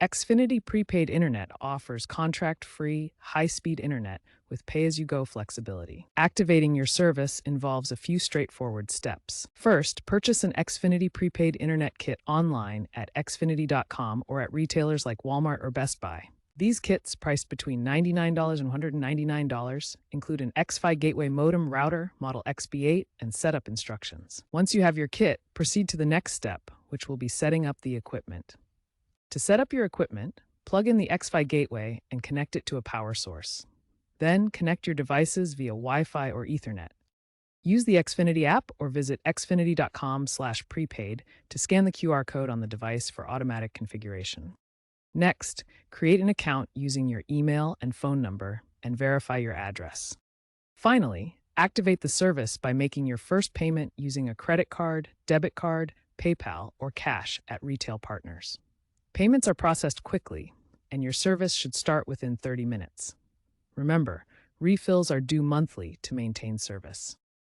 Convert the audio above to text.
Xfinity Prepaid Internet offers contract-free, high-speed internet with pay-as-you-go flexibility. Activating your service involves a few straightforward steps. First, purchase an Xfinity Prepaid Internet kit online at xfinity.com or at retailers like Walmart or Best Buy. These kits, priced between $99 and $199, include an Xfi Gateway modem router, model XB8, and setup instructions. Once you have your kit, proceed to the next step, which will be setting up the equipment. To set up your equipment, plug in the Xfi Gateway and connect it to a power source. Then connect your devices via Wi-Fi or Ethernet. Use the Xfinity app or visit xfinity.com/prepaid to scan the QR code on the device for automatic configuration. Next, create an account using your email and phone number and verify your address. Finally, activate the service by making your first payment using a credit card, debit card, PayPal, or cash at retail partners. Payments are processed quickly, and your service should start within 30 minutes. Remember, refills are due monthly to maintain service.